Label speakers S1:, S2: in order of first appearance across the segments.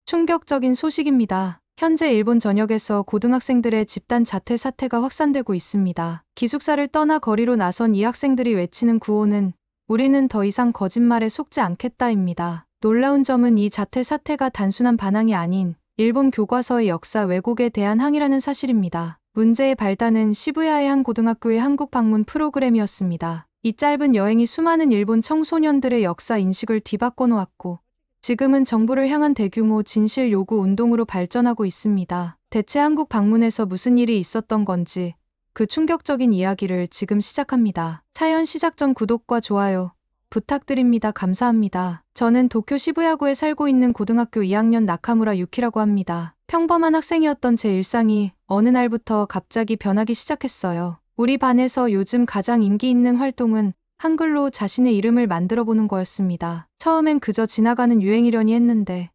S1: 충격적인 소식입니다. 현재 일본 전역에서 고등학생들의 집단 자퇴 사태가 확산되고 있습니다. 기숙사를 떠나 거리로 나선 이 학생들이 외치는 구호는 우리는 더 이상 거짓말에 속지 않겠다입니다. 놀라운 점은 이 자퇴 사태가 단순한 반항이 아닌 일본 교과서의 역사 왜곡에 대한 항의라는 사실입니다. 문제의 발단은 시부야의 한 고등학교의 한국 방문 프로그램이었습니다. 이 짧은 여행이 수많은 일본 청소년들의 역사 인식을 뒤바꿔 놓았고 지금은 정부를 향한 대규모 진실 요구 운동으로 발전하고 있습니다. 대체 한국 방문에서 무슨 일이 있었던 건지 그 충격적인 이야기를 지금 시작합니다. 사연 시작 전 구독과 좋아요 부탁드립니다. 감사합니다. 저는 도쿄 시부야구에 살고 있는 고등학교 2학년 나카무라 유키라고 합니다. 평범한 학생이었던 제 일상이 어느 날부터 갑자기 변하기 시작했어요. 우리 반에서 요즘 가장 인기 있는 활동은 한글로 자신의 이름을 만들어보는 거였습니다. 처음엔 그저 지나가는 유행이려니 했는데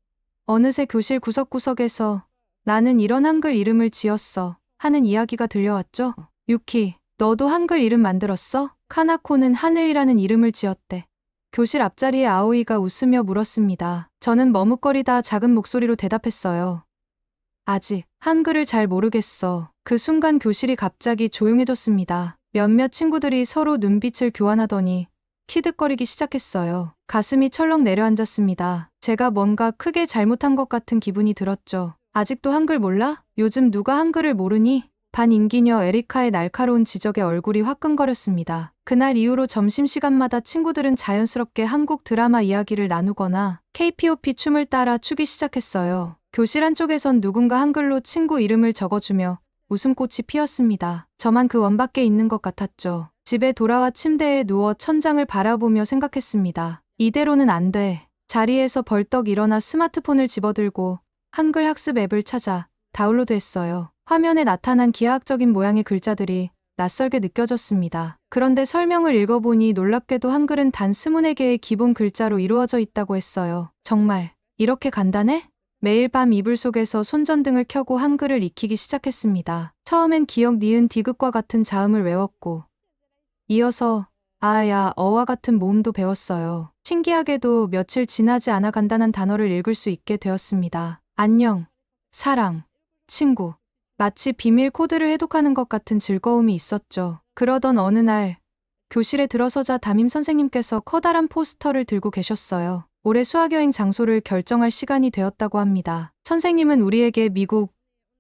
S1: 어느새 교실 구석구석에서 나는 이런 한글 이름을 지었어 하는 이야기가 들려왔죠. 유키, 너도 한글 이름 만들었어? 카나코는 하늘이라는 이름을 지었대. 교실 앞자리에 아오이가 웃으며 물었습니다. 저는 머뭇거리다 작은 목소리로 대답했어요. 아직 한글을 잘 모르겠어. 그 순간 교실이 갑자기 조용해졌습니다. 몇몇 친구들이 서로 눈빛을 교환하더니 키득거리기 시작했어요. 가슴이 철렁 내려앉았습니다. 제가 뭔가 크게 잘못한 것 같은 기분이 들었죠. 아직도 한글 몰라? 요즘 누가 한글을 모르니? 반 인기녀 에리카의 날카로운 지적에 얼굴이 화끈거렸습니다. 그날 이후로 점심시간마다 친구들은 자연스럽게 한국 드라마 이야기를 나누거나 K-POP 춤을 따라 추기 시작했어요. 교실 한쪽에선 누군가 한글로 친구 이름을 적어주며 웃음꽃이 피었습니다. 저만 그 원밖에 있는 것 같았죠. 집에 돌아와 침대에 누워 천장을 바라보며 생각했습니다. 이대로는 안 돼. 자리에서 벌떡 일어나 스마트폰을 집어들고 한글 학습 앱을 찾아 다운로드했어요. 화면에 나타난 기하학적인 모양의 글자들이 낯설게 느껴졌습니다. 그런데 설명을 읽어보니 놀랍게도 한글은 단 24개의 기본 글자로 이루어져 있다고 했어요. 정말 이렇게 간단해? 매일 밤 이불 속에서 손전등을 켜고 한글을 익히기 시작했습니다. 처음엔 기역, 니은, 디귿과 같은 자음을 외웠고 이어서 아야, 어와 같은 모음도 배웠어요. 신기하게도 며칠 지나지 않아 간단한 단어를 읽을 수 있게 되었습니다. 안녕, 사랑, 친구. 마치 비밀 코드를 해독하는 것 같은 즐거움이 있었죠. 그러던 어느 날 교실에 들어서자 담임 선생님께서 커다란 포스터를 들고 계셨어요. 올해 수학여행 장소를 결정할 시간이 되었다고 합니다. 선생님은 우리에게 미국,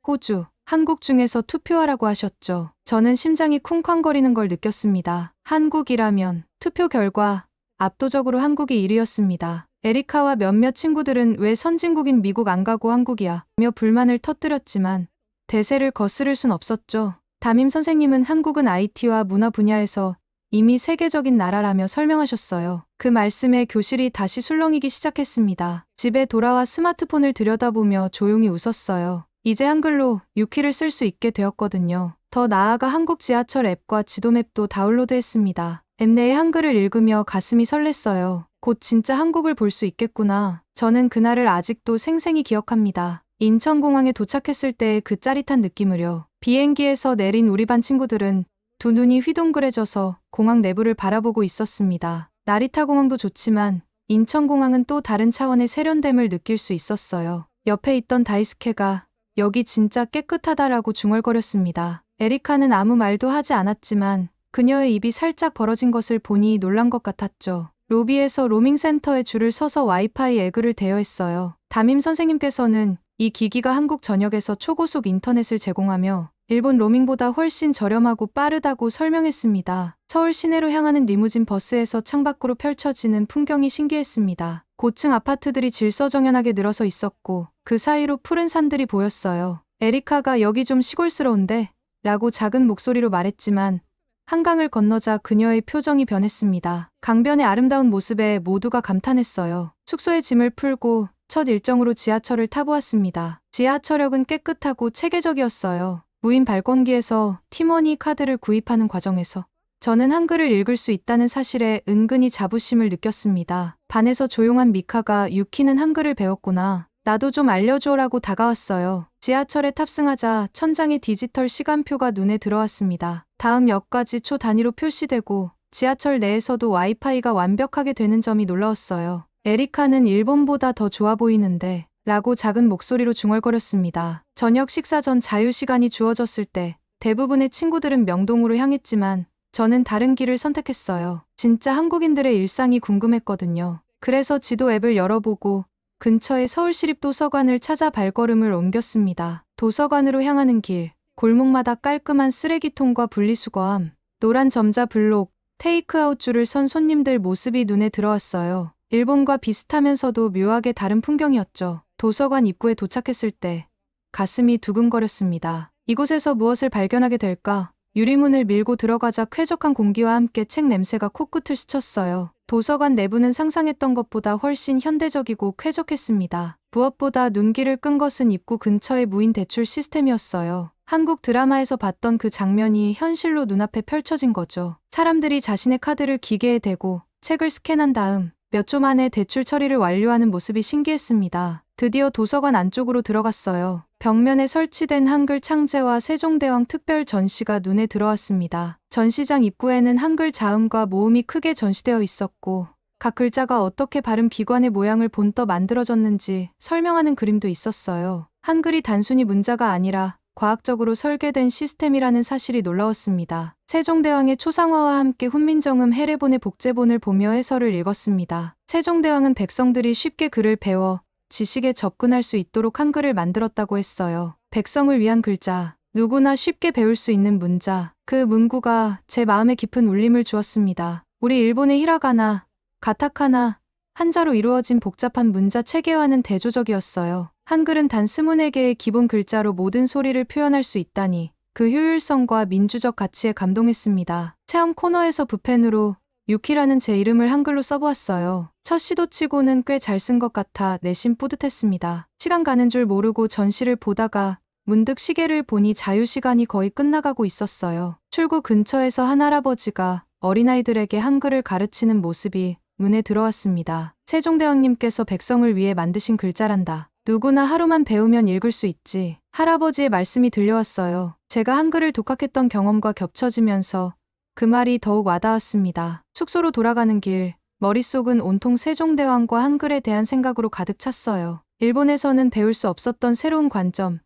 S1: 호주, 한국 중에서 투표하라고 하셨죠. 저는 심장이 쿵쾅거리는 걸 느꼈습니다. 한국이라면 투표 결과 압도적으로 한국이 1위였습니다. 에리카와 몇몇 친구들은 왜 선진국인 미국 안 가고 한국이야? 며 불만을 터뜨렸지만 대세를 거스를 순 없었죠. 담임 선생님은 한국은 IT와 문화 분야에서 이미 세계적인 나라라며 설명하셨어요. 그 말씀에 교실이 다시 술렁이기 시작했습니다. 집에 돌아와 스마트폰을 들여다보며 조용히 웃었어요. 이제 한글로 유키를 쓸 수 있게 되었거든요. 더 나아가 한국 지하철 앱과 지도맵도 다운로드했습니다. 앱 내의 한글을 읽으며 가슴이 설렜어요. 곧 진짜 한국을 볼 수 있겠구나. 저는 그날을 아직도 생생히 기억합니다. 인천공항에 도착했을 때의 그 짜릿한 느낌을요. 비행기에서 내린 우리 반 친구들은 두 눈이 휘둥그레져서 공항 내부를 바라보고 있었습니다. 나리타 공항도 좋지만 인천공항은 또 다른 차원의 세련됨을 느낄 수 있었어요. 옆에 있던 다이스케가 여기 진짜 깨끗하다라고 중얼거렸습니다. 에리카는 아무 말도 하지 않았지만 그녀의 입이 살짝 벌어진 것을 보니 놀란 것 같았죠. 로비에서 로밍센터에 줄을 서서 와이파이 에그를 대여했어요. 담임 선생님께서는 이 기기가 한국 전역에서 초고속 인터넷을 제공하며 일본 로밍보다 훨씬 저렴하고 빠르다고 설명했습니다. 서울 시내로 향하는 리무진 버스에서 창밖으로 펼쳐지는 풍경이 신기했습니다. 고층 아파트들이 질서정연하게 늘어서 있었고 그 사이로 푸른 산들이 보였어요. 에리카가 여기 좀 시골스러운데? 라고 작은 목소리로 말했지만 한강을 건너자 그녀의 표정이 변했습니다. 강변의 아름다운 모습에 모두가 감탄했어요. 숙소에 짐을 풀고 첫 일정으로 지하철을 타보았습니다. 지하철역은 깨끗하고 체계적이었어요. 무인 발권기에서 티머니 카드를 구입하는 과정에서 저는 한글을 읽을 수 있다는 사실에 은근히 자부심을 느꼈습니다. 반에서 조용한 미카가 유키는 한글을 배웠구나. 나도 좀 알려줘라고 다가왔어요. 지하철에 탑승하자 천장에 디지털 시간표가 눈에 들어왔습니다. 다음 역까지 초 단위로 표시되고 지하철 내에서도 와이파이가 완벽하게 되는 점이 놀라웠어요. 에리카는 일본보다 더 좋아 보이는데 라고 작은 목소리로 중얼거렸습니다. 저녁 식사 전 자유시간이 주어졌을 때 대부분의 친구들은 명동으로 향했지만 저는 다른 길을 선택했어요. 진짜 한국인들의 일상이 궁금했거든요. 그래서 지도 앱을 열어보고 근처의 서울시립도서관을 찾아 발걸음을 옮겼습니다. 도서관으로 향하는 길, 골목마다 깔끔한 쓰레기통과 분리수거함, 노란 점자 블록, 테이크아웃 줄을 선 손님들 모습이 눈에 들어왔어요. 일본과 비슷하면서도 묘하게 다른 풍경이었죠. 도서관 입구에 도착했을 때 가슴이 두근거렸습니다. 이곳에서 무엇을 발견하게 될까? 유리문을 밀고 들어가자 쾌적한 공기와 함께 책 냄새가 코끝을 스쳤어요. 도서관 내부는 상상했던 것보다 훨씬 현대적이고 쾌적했습니다. 무엇보다 눈길을 끈 것은 입구 근처의 무인 대출 시스템이었어요. 한국 드라마에서 봤던 그 장면이 현실로 눈앞에 펼쳐진 거죠. 사람들이 자신의 카드를 기계에 대고 책을 스캔한 다음 몇 초 만에 대출 처리를 완료하는 모습이 신기했습니다. 드디어 도서관 안쪽으로 들어갔어요. 벽면에 설치된 한글 창제와 세종대왕 특별 전시가 눈에 들어왔습니다. 전시장 입구에는 한글 자음과 모음이 크게 전시되어 있었고 각 글자가 어떻게 발음 기관의 모양을 본떠 만들어졌는지 설명하는 그림도 있었어요. 한글이 단순히 문자가 아니라 과학적으로 설계된 시스템이라는 사실이 놀라웠습니다. 세종대왕의 초상화와 함께 훈민정음 해례본의 복제본을 보며 해설을 읽었습니다. 세종대왕은 백성들이 쉽게 글을 배워 지식에 접근할 수 있도록 한글을 만들었다고 했어요. 백성을 위한 글자, 누구나 쉽게 배울 수 있는 문자, 그 문구가 제 마음에 깊은 울림을 주었습니다. 우리 일본의 히라가나, 가타카나, 한자로 이루어진 복잡한 문자 체계와는 대조적이었어요. 한글은 단 24개의 기본 글자로 모든 소리를 표현할 수 있다니 그 효율성과 민주적 가치에 감동했습니다. 체험 코너에서 붓펜으로 유키라는 제 이름을 한글로 써보았어요. 첫 시도치고는 꽤 잘 쓴 것 같아 내심 뿌듯했습니다. 시간 가는 줄 모르고 전시를 보다가 문득 시계를 보니 자유시간이 거의 끝나가고 있었어요. 출구 근처에서 한 할아버지가 어린아이들에게 한글을 가르치는 모습이 눈에 들어왔습니다. 세종대왕님께서 백성을 위해 만드신 글자란다. 누구나 하루만 배우면 읽을 수 있지. 할아버지의 말씀이 들려왔어요. 제가 한글을 독학했던 경험과 겹쳐지면서 그 말이 더욱 와닿았습니다. 숙소로 돌아가는 길, 머릿속은 온통 세종대왕과 한글에 대한 생각으로 가득 찼어요. 일본에서는 배울 수 없었던 새로운 관점,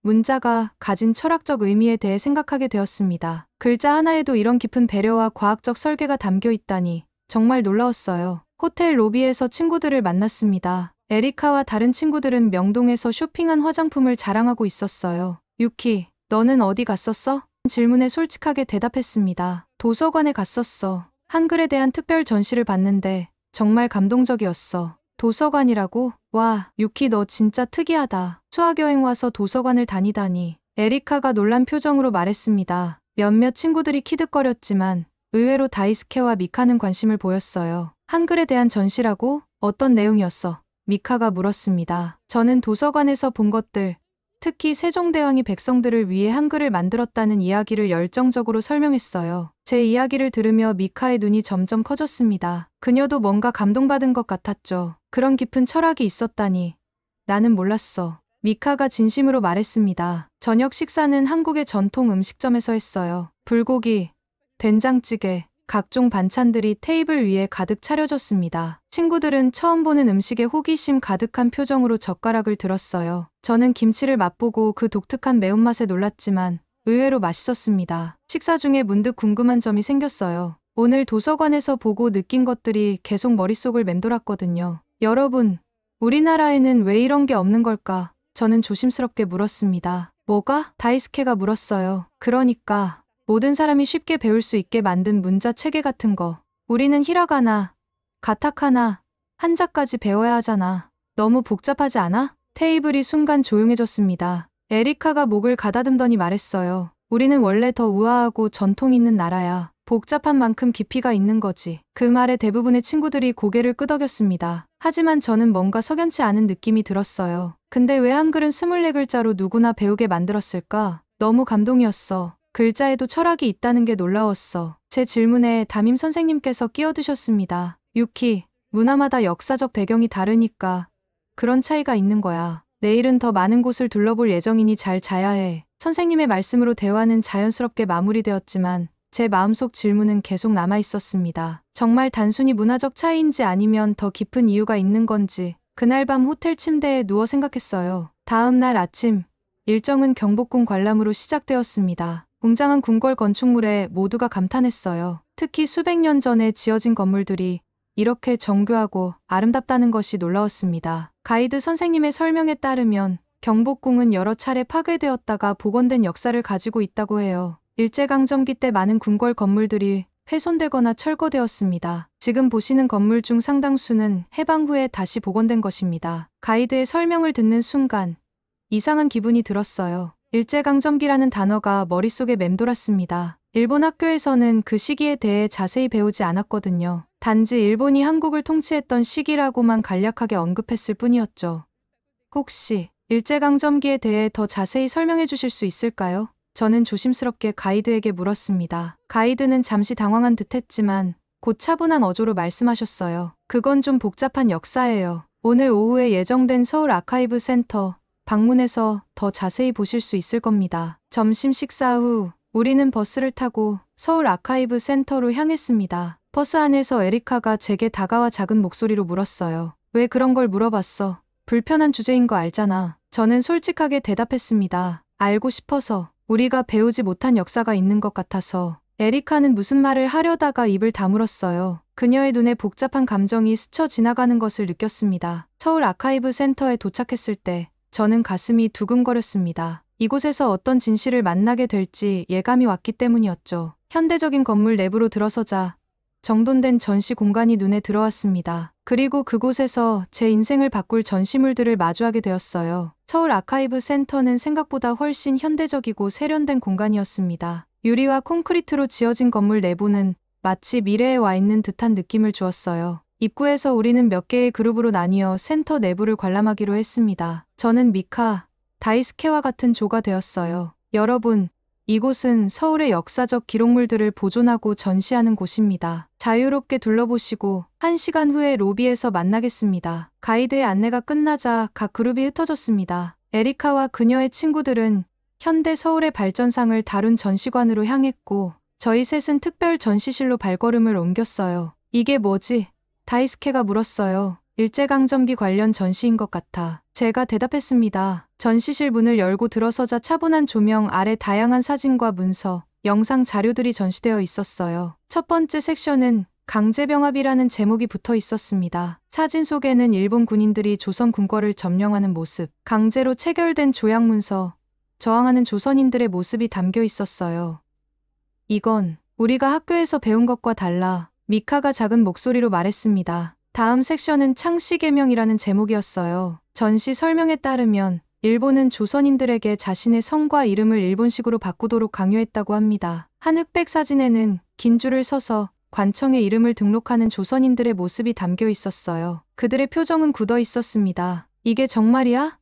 S1: 문자가 가진 철학적 의미에 대해 생각하게 되었습니다. 글자 하나에도 이런 깊은 배려와 과학적 설계가 담겨 있다니 정말 놀라웠어요. 호텔 로비에서 친구들을 만났습니다. 에리카와 다른 친구들은 명동에서 쇼핑한 화장품을 자랑하고 있었어요. 유키, 너는 어디 갔었어? 질문에 솔직하게 대답했습니다. 도서관에 갔었어. 한글에 대한 특별 전시를 봤는데 정말 감동적이었어. 도서관이라고? 와, 유키 너 진짜 특이하다. 수학여행 와서 도서관을 다니다니. 에리카가 놀란 표정으로 말했습니다. 몇몇 친구들이 키득거렸지만 의외로 다이스케와 미카는 관심을 보였어요. 한글에 대한 전시라고? 어떤 내용이었어? 미카가 물었습니다. 저는 도서관에서 본 것들, 특히 세종대왕이 백성들을 위해 한글을 만들었다는 이야기를 열정적으로 설명했어요. 제 이야기를 들으며 미카의 눈이 점점 커졌습니다. 그녀도 뭔가 감동받은 것 같았죠. 그런 깊은 철학이 있었다니. 나는 몰랐어. 미카가 진심으로 말했습니다. 저녁 식사는 한국의 전통 음식점에서 했어요. 불고기, 된장찌개, 각종 반찬들이 테이블 위에 가득 차려졌습니다. 친구들은 처음 보는 음식에 호기심 가득한 표정으로 젓가락을 들었어요. 저는 김치를 맛보고 그 독특한 매운맛에 놀랐지만 의외로 맛있었습니다. 식사 중에 문득 궁금한 점이 생겼어요. 오늘 도서관에서 보고 느낀 것들이 계속 머릿속을 맴돌았거든요. 여러분, 우리나라에는 왜 이런 게 없는 걸까? 저는 조심스럽게 물었습니다. 뭐가? 다이스케가 물었어요. 그러니까 모든 사람이 쉽게 배울 수 있게 만든 문자 체계 같은 거. 우리는 히라가나, 가타카나, 한자까지 배워야 하잖아. 너무 복잡하지 않아? 테이블이 순간 조용해졌습니다. 에리카가 목을 가다듬더니 말했어요. 우리는 원래 더 우아하고 전통 있는 나라야. 복잡한 만큼 깊이가 있는 거지. 그 말에 대부분의 친구들이 고개를 끄덕였습니다. 하지만 저는 뭔가 석연치 않은 느낌이 들었어요. 근데 왜 한글은 24글자로 누구나 배우게 만들었을까? 너무 감동이었어. 글자에도 철학이 있다는 게 놀라웠어. 제 질문에 담임 선생님께서 끼어드셨습니다. 유키, 문화마다 역사적 배경이 다르니까 그런 차이가 있는 거야. 내일은 더 많은 곳을 둘러볼 예정이니 잘 자야 해. 선생님의 말씀으로 대화는 자연스럽게 마무리되었지만 제 마음속 질문은 계속 남아 있었습니다. 정말 단순히 문화적 차이인지 아니면 더 깊은 이유가 있는 건지 그날 밤 호텔 침대에 누워 생각했어요. 다음 날 아침, 일정은 경복궁 관람으로 시작되었습니다. 웅장한 궁궐 건축물에 모두가 감탄했어요. 특히 수백 년 전에 지어진 건물들이 이렇게 정교하고 아름답다는 것이 놀라웠습니다. 가이드 선생님의 설명에 따르면 경복궁은 여러 차례 파괴되었다가 복원된 역사를 가지고 있다고 해요. 일제강점기 때 많은 궁궐 건물들이 훼손되거나 철거되었습니다. 지금 보시는 건물 중 상당수는 해방 후에 다시 복원된 것입니다. 가이드의 설명을 듣는 순간 이상한 기분이 들었어요. 일제강점기라는 단어가 머릿속에 맴돌았습니다. 일본 학교에서는 그 시기에 대해 자세히 배우지 않았거든요. 단지 일본이 한국을 통치했던 시기라고만 간략하게 언급했을 뿐이었죠. 혹시 일제강점기에 대해 더 자세히 설명해 주실 수 있을까요? 저는 조심스럽게 가이드에게 물었습니다. 가이드는 잠시 당황한 듯했지만 곧 차분한 어조로 말씀하셨어요. 그건 좀 복잡한 역사예요. 오늘 오후에 예정된 서울 아카이브 센터 방문해서 더 자세히 보실 수 있을 겁니다. 점심 식사 후 우리는 버스를 타고 서울 아카이브 센터로 향했습니다. 버스 안에서 에리카가 제게 다가와 작은 목소리로 물었어요. 왜 그런 걸 물어봤어? 불편한 주제인 거 알잖아. 저는 솔직하게 대답했습니다. 알고 싶어서. 우리가 배우지 못한 역사가 있는 것 같아서. 에리카는 무슨 말을 하려다가 입을 다물었어요. 그녀의 눈에 복잡한 감정이 스쳐 지나가는 것을 느꼈습니다. 서울 아카이브 센터에 도착했을 때 저는 가슴이 두근거렸습니다. 이곳에서 어떤 진실을 만나게 될지 예감이 왔기 때문이었죠. 현대적인 건물 내부로 들어서자 정돈된 전시 공간이 눈에 들어왔습니다. 그리고 그곳에서 제 인생을 바꿀 전시물들을 마주하게 되었어요. 서울 아카이브 센터는 생각보다 훨씬 현대적이고 세련된 공간이었습니다. 유리와 콘크리트로 지어진 건물 내부는 마치 미래에 와 있는 듯한 느낌을 주었어요. 입구에서 우리는 몇 개의 그룹으로 나뉘어 센터 내부를 관람하기로 했습니다. 저는 미카, 다이스케와 같은 조가 되었어요. 여러분, 이곳은 서울의 역사적 기록물들을 보존하고 전시하는 곳입니다. 자유롭게 둘러보시고 1시간 후에 로비에서 만나겠습니다. 가이드의 안내가 끝나자 각 그룹이 흩어졌습니다. 에리카와 그녀의 친구들은 현대 서울의 발전상을 다룬 전시관으로 향했고 저희 셋은 특별 전시실로 발걸음을 옮겼어요. 이게 뭐지? 다이스케가 물었어요. 일제강점기 관련 전시인 것 같아. 제가 대답했습니다. 전시실 문을 열고 들어서자 차분한 조명 아래 다양한 사진과 문서, 영상 자료들이 전시되어 있었어요. 첫 번째 섹션은 강제병합이라는 제목이 붙어 있었습니다. 사진 속에는 일본 군인들이 조선 궁궐을 점령하는 모습, 강제로 체결된 조약 문서, 저항하는 조선인들의 모습이 담겨 있었어요. 이건 우리가 학교에서 배운 것과 달라. 미카가 작은 목소리로 말했습니다. 다음 섹션은 창씨개명이라는 제목이었어요. 전시 설명에 따르면 일본은 조선인들에게 자신의 성과 이름을 일본식으로 바꾸도록 강요했다고 합니다. 한 흑백 사진에는 긴 줄을 서서 관청에 이름을 등록하는 조선인들의 모습이 담겨 있었어요. 그들의 표정은 굳어 있었습니다. 이게 정말이야?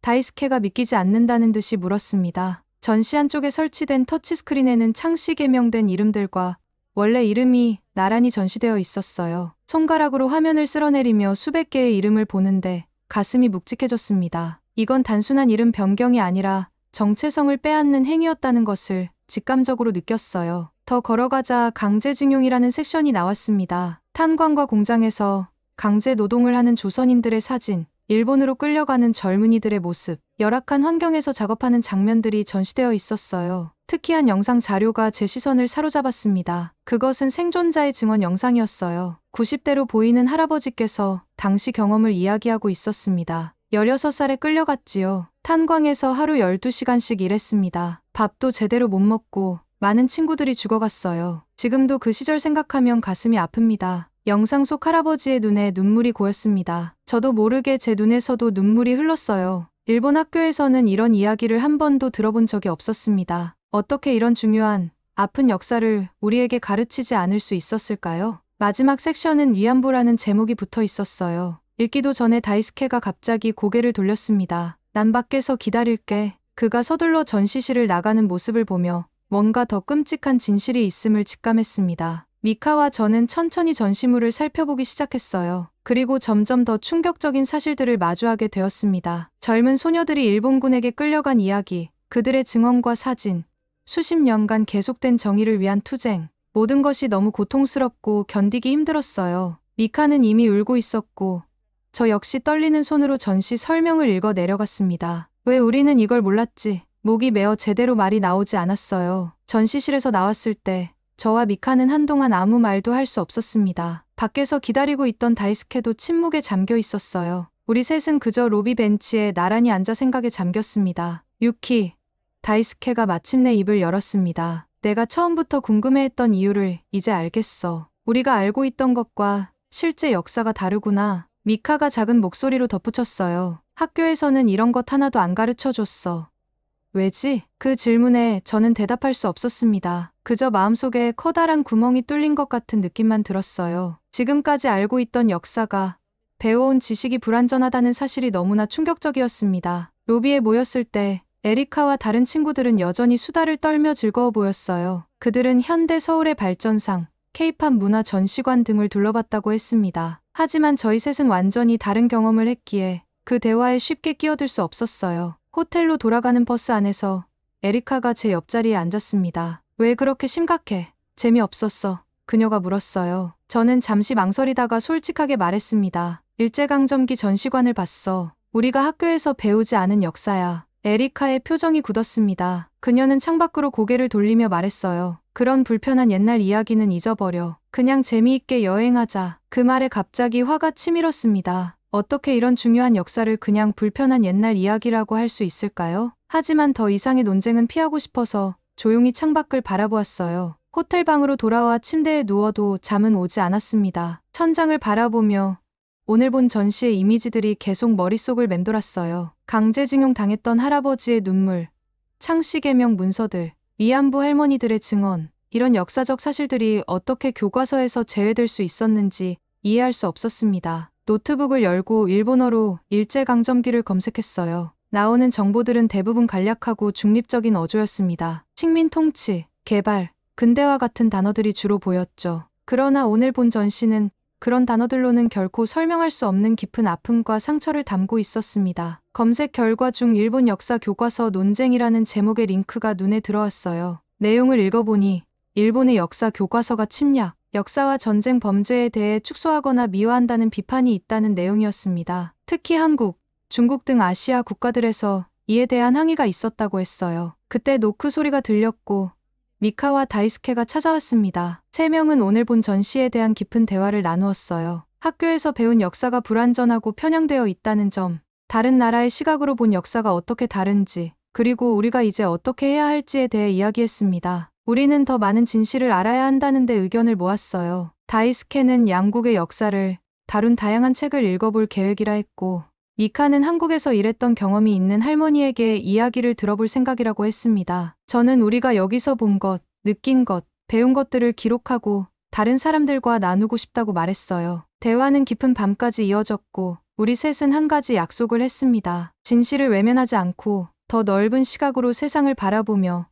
S1: 다이스케가 믿기지 않는다는 듯이 물었습니다. 전시 한쪽에 설치된 터치스크린에는 창씨 개명된 이름들과 원래 이름이 나란히 전시되어 있었어요. 손가락으로 화면을 쓸어내리며 수백 개의 이름을 보는데 가슴이 묵직해졌습니다. 이건 단순한 이름 변경이 아니라 정체성을 빼앗는 행위였다는 것을 직감적으로 느꼈어요. 더 걸어가자 강제징용이라는 섹션이 나왔습니다. 탄광과 공장에서 강제 노동을 하는 조선인들의 사진, 일본으로 끌려가는 젊은이들의 모습, 열악한 환경에서 작업하는 장면들이 전시되어 있었어요. 특이한 영상 자료가 제 시선을 사로잡았습니다. 그것은 생존자의 증언 영상이었어요. 90대로 보이는 할아버지께서 당시 경험을 이야기하고 있었습니다. 16살에 끌려갔지요. 탄광에서 하루 12시간씩 일했습니다. 밥도 제대로 못 먹고 많은 친구들이 죽어갔어요. 지금도 그 시절 생각하면 가슴이 아픕니다. 영상 속 할아버지의 눈에 눈물이 고였습니다. 저도 모르게 제 눈에서도 눈물이 흘렀어요. 일본 학교에서는 이런 이야기를 한 번도 들어본 적이 없었습니다. 어떻게 이런 중요한, 아픈 역사를 우리에게 가르치지 않을 수 있었을까요? 마지막 섹션은 위안부라는 제목이 붙어 있었어요. 읽기도 전에 다이스케가 갑자기 고개를 돌렸습니다. 난 밖에서 기다릴게. 그가 서둘러 전시실을 나가는 모습을 보며 뭔가 더 끔찍한 진실이 있음을 직감했습니다. 미카와 저는 천천히 전시물을 살펴보기 시작했어요. 그리고 점점 더 충격적인 사실들을 마주하게 되었습니다. 젊은 소녀들이 일본군에게 끌려간 이야기, 그들의 증언과 사진, 수십 년간 계속된 정의를 위한 투쟁, 모든 것이 너무 고통스럽고 견디기 힘들었어요. 미카는 이미 울고 있었고 저 역시 떨리는 손으로 전시 설명을 읽어 내려갔습니다. 왜 우리는 이걸 몰랐지? 목이 메어 제대로 말이 나오지 않았어요. 전시실에서 나왔을 때 저와 미카는 한동안 아무 말도 할 수 없었습니다. 밖에서 기다리고 있던 다이스케도 침묵에 잠겨 있었어요. 우리 셋은 그저 로비 벤치에 나란히 앉아 생각에 잠겼습니다. 유키, 다이스케가 마침내 입을 열었습니다. 내가 처음부터 궁금해했던 이유를 이제 알겠어. 우리가 알고 있던 것과 실제 역사가 다르구나. 미카가 작은 목소리로 덧붙였어요. 학교에서는 이런 것 하나도 안 가르쳐줬어. 왜지? 그 질문에 저는 대답할 수 없었습니다. 그저 마음속에 커다란 구멍이 뚫린 것 같은 느낌만 들었어요. 지금까지 알고 있던 역사가, 배워온 지식이 불완전하다는 사실이 너무나 충격적이었습니다. 로비에 모였을 때 에리카와 다른 친구들은 여전히 수다를 떨며 즐거워 보였어요. 그들은 현대 서울의 발전상, 케이팝 문화 전시관 등을 둘러봤다고 했습니다. 하지만 저희 셋은 완전히 다른 경험을 했기에 그 대화에 쉽게 끼어들 수 없었어요. 호텔로 돌아가는 버스 안에서 에리카가 제 옆자리에 앉았습니다. 왜 그렇게 심각해? 재미없었어. 그녀가 물었어요. 저는 잠시 망설이다가 솔직하게 말했습니다. 일제강점기 전시관을 봤어. 우리가 학교에서 배우지 않은 역사야. 에리카의 표정이 굳었습니다. 그녀는 창밖으로 고개를 돌리며 말했어요. 그런 불편한 옛날 이야기는 잊어버려. 그냥 재미있게 여행하자. 그 말에 갑자기 화가 치밀었습니다. 어떻게 이런 중요한 역사를 그냥 불편한 옛날 이야기라고 할 수 있을까요? 하지만 더 이상의 논쟁은 피하고 싶어서 조용히 창밖을 바라보았어요. 호텔 방으로 돌아와 침대에 누워도 잠은 오지 않았습니다. 천장을 바라보며 오늘 본 전시의 이미지들이 계속 머릿속을 맴돌았어요. 강제징용 당했던 할아버지의 눈물, 창씨개명 문서들, 위안부 할머니들의 증언, 이런 역사적 사실들이 어떻게 교과서에서 제외될 수 있었는지 이해할 수 없었습니다. 노트북을 열고 일본어로 일제강점기를 검색했어요. 나오는 정보들은 대부분 간략하고 중립적인 어조였습니다. 식민 통치, 개발, 근대화 같은 단어들이 주로 보였죠. 그러나 오늘 본 전시는 그런 단어들로는 결코 설명할 수 없는 깊은 아픔과 상처를 담고 있었습니다. 검색 결과 중 일본 역사 교과서 논쟁이라는 제목의 링크가 눈에 들어왔어요. 내용을 읽어보니 일본의 역사 교과서가 침략, 역사와 전쟁 범죄에 대해 축소하거나 미화한다는 비판이 있다는 내용이었습니다. 특히 한국, 중국 등 아시아 국가들에서 이에 대한 항의가 있었다고 했어요. 그때 노크 소리가 들렸고 미카와 다이스케가 찾아왔습니다. 세 명은 오늘 본 전시에 대한 깊은 대화를 나누었어요. 학교에서 배운 역사가 불완전하고 편향되어 있다는 점, 다른 나라의 시각으로 본 역사가 어떻게 다른지, 그리고 우리가 이제 어떻게 해야 할지에 대해 이야기했습니다. 우리는 더 많은 진실을 알아야 한다는 데 의견을 모았어요. 다이스케는 양국의 역사를 다룬 다양한 책을 읽어볼 계획이라 했고, 미카는 한국에서 일했던 경험이 있는 할머니에게 이야기를 들어볼 생각이라고 했습니다. 저는 우리가 여기서 본 것, 느낀 것, 배운 것들을 기록하고 다른 사람들과 나누고 싶다고 말했어요. 대화는 깊은 밤까지 이어졌고 우리 셋은 한 가지 약속을 했습니다. 진실을 외면하지 않고 더 넓은 시각으로 세상을 바라보며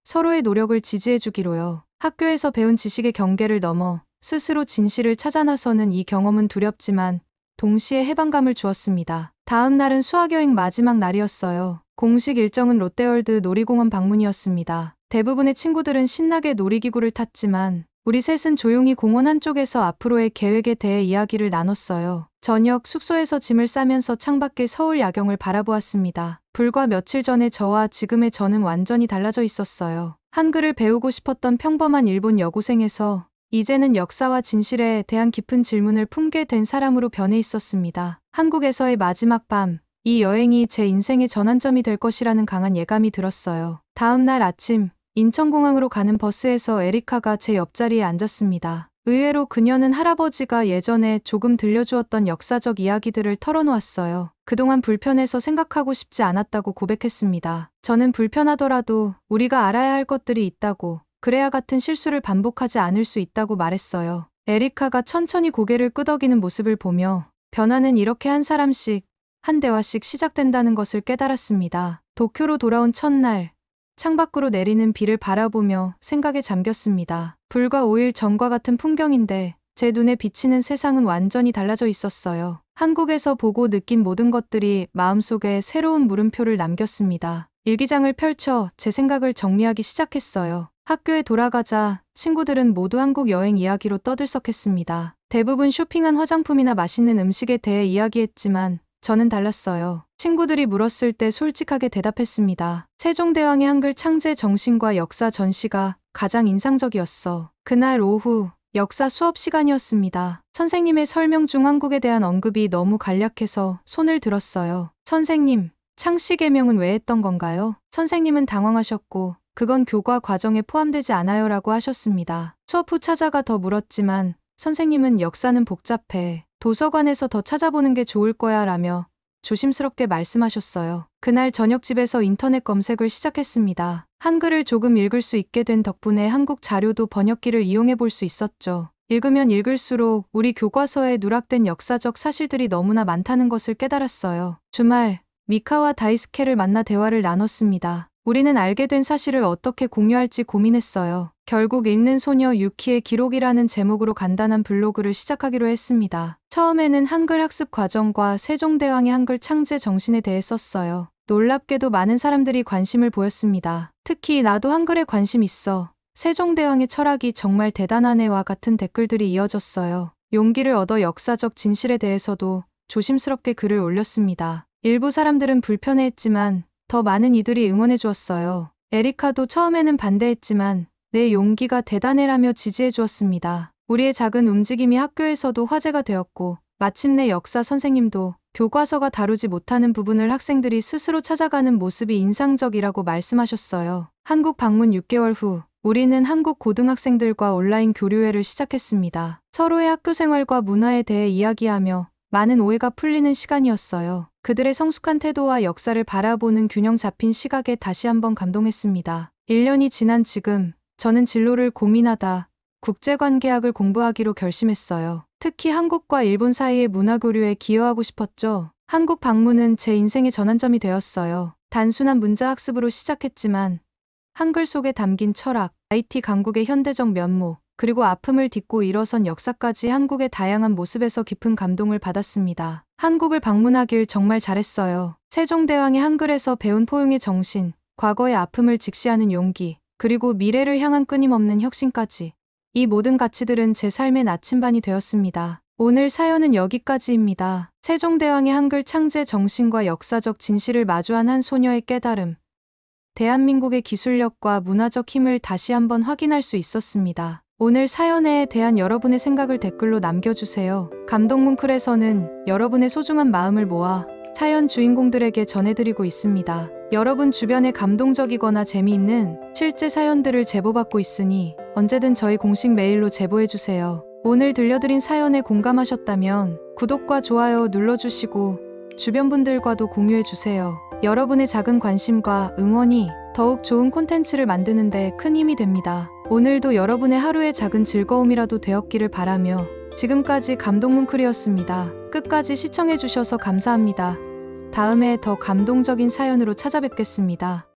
S1: 서로의 노력을 지지해주기로요. 학교에서 배운 지식의 경계를 넘어 스스로 진실을 찾아 나서는 이 경험은 두렵지만 동시에 해방감을 주었습니다. 다음 날은 수학여행 마지막 날이었어요. 공식 일정은 롯데월드 놀이공원 방문이었습니다. 대부분의 친구들은 신나게 놀이기구를 탔지만 우리 셋은 조용히 공원 한쪽에서 앞으로의 계획에 대해 이야기를 나눴어요. 저녁 숙소에서 짐을 싸면서 창밖의 서울 야경을 바라보았습니다. 불과 며칠 전의 저와 지금의 저는 완전히 달라져 있었어요. 한글을 배우고 싶었던 평범한 일본 여고생에서 이제는 역사와 진실에 대한 깊은 질문을 품게 된 사람으로 변해 있었습니다. 한국에서의 마지막 밤, 이 여행이 제 인생의 전환점이 될 것이라는 강한 예감이 들었어요. 다음 날 아침, 인천공항으로 가는 버스에서 에리카가 제 옆자리에 앉았습니다. 의외로 그녀는 할아버지가 예전에 조금 들려주었던 역사적 이야기들을 털어놓았어요. 그동안 불편해서 생각하고 싶지 않았다고 고백했습니다. 저는 불편하더라도 우리가 알아야 할 것들이 있다고, 그래야 같은 실수를 반복하지 않을 수 있다고 말했어요. 에리카가 천천히 고개를 끄덕이는 모습을 보며 변화는 이렇게 한 사람씩, 한 대화씩 시작된다는 것을 깨달았습니다. 도쿄로 돌아온 첫날, 창밖으로 내리는 비를 바라보며 생각에 잠겼습니다. 불과 5일 전과 같은 풍경인데 제 눈에 비치는 세상은 완전히 달라져 있었어요. 한국에서 보고 느낀 모든 것들이 마음속에 새로운 물음표를 남겼습니다. 일기장을 펼쳐 제 생각을 정리하기 시작했어요. 학교에 돌아가자 친구들은 모두 한국 여행 이야기로 떠들썩했습니다. 대부분 쇼핑한 화장품이나 맛있는 음식에 대해 이야기했지만 저는 달랐어요. 친구들이 물었을 때 솔직하게 대답했습니다. 세종대왕의 한글 창제 정신과 역사 전시가 가장 인상적이었어. 그날 오후 역사 수업 시간이었습니다. 선생님의 설명 중 한국에 대한 언급이 너무 간략해서 손을 들었어요. 선생님, 창씨 개명은 왜 했던 건가요? 선생님은 당황하셨고 그건 교과 과정에 포함되지 않아요 라고 하셨습니다. 수업 후 찾아가 더 물었지만 선생님은 역사는 복잡해. 도서관에서 더 찾아보는 게 좋을 거야 라며 조심스럽게 말씀하셨어요. 그날 저녁 집에서 인터넷 검색을 시작했습니다. 한글을 조금 읽을 수 있게 된 덕분에 한국 자료도 번역기를 이용해 볼 수 있었죠. 읽으면 읽을수록 우리 교과서에 누락된 역사적 사실들이 너무나 많다는 것을 깨달았어요. 주말, 미카와 다이스케를 만나 대화를 나눴습니다. 우리는 알게 된 사실을 어떻게 공유할지 고민했어요. 결국 읽는 소녀 유키의 기록이라는 제목으로 간단한 블로그를 시작하기로 했습니다. 처음에는 한글 학습 과정과 세종대왕의 한글 창제 정신에 대해 썼어요. 놀랍게도 많은 사람들이 관심을 보였습니다. 특히 나도 한글에 관심 있어. 세종대왕의 철학이 정말 대단하네와 같은 댓글들이 이어졌어요. 용기를 얻어 역사적 진실에 대해서도 조심스럽게 글을 올렸습니다. 일부 사람들은 불편해했지만 더 많은 이들이 응원해 주었어요. 에리카도 처음에는 반대했지만 내 용기가 대단해라며 지지해 주었습니다. 우리의 작은 움직임이 학교에서도 화제가 되었고 마침내 역사 선생님도 교과서가 다루지 못하는 부분을 학생들이 스스로 찾아가는 모습이 인상적이라고 말씀하셨어요. 한국 방문 6개월 후 우리는 한국 고등학생들과 온라인 교류회를 시작했습니다. 서로의 학교 생활과 문화에 대해 이야기하며 많은 오해가 풀리는 시간이었어요. 그들의 성숙한 태도와 역사를 바라보는 균형 잡힌 시각에 다시 한번 감동했습니다. 1년이 지난 지금 저는 진로를 고민하다 국제관계학을 공부하기로 결심했어요. 특히 한국과 일본 사이의 문화교류에 기여하고 싶었죠. 한국 방문은 제 인생의 전환점이 되었어요. 단순한 문자 학습으로 시작했지만 한글 속에 담긴 철학, IT 강국의 현대적 면모, 그리고 아픔을 딛고 일어선 역사까지 한국의 다양한 모습에서 깊은 감동을 받았습니다. 한국을 방문하길 정말 잘했어요. 세종대왕의 한글에서 배운 포용의 정신, 과거의 아픔을 직시하는 용기, 그리고 미래를 향한 끊임없는 혁신까지. 이 모든 가치들은 제 삶의 나침반이 되었습니다. 오늘 사연은 여기까지입니다. 세종대왕의 한글 창제 정신과 역사적 진실을 마주한 한 소녀의 깨달음. 대한민국의 기술력과 문화적 힘을 다시 한번 확인할 수 있었습니다. 오늘 사연에 대한 여러분의 생각을 댓글로 남겨주세요. 감동뭉클에서는 여러분의 소중한 마음을 모아 사연 주인공들에게 전해드리고 있습니다. 여러분 주변에 감동적이거나 재미있는 실제 사연들을 제보받고 있으니 언제든 저희 공식 메일로 제보해주세요. 오늘 들려드린 사연에 공감하셨다면 구독과 좋아요 눌러주시고 주변 분들과도 공유해주세요. 여러분의 작은 관심과 응원이 더욱 좋은 콘텐츠를 만드는 데 큰 힘이 됩니다. 오늘도 여러분의 하루의 작은 즐거움이라도 되었기를 바라며 지금까지 감동뭉클이었습니다. 끝까지 시청해주셔서 감사합니다. 다음에 더 감동적인 사연으로 찾아뵙겠습니다.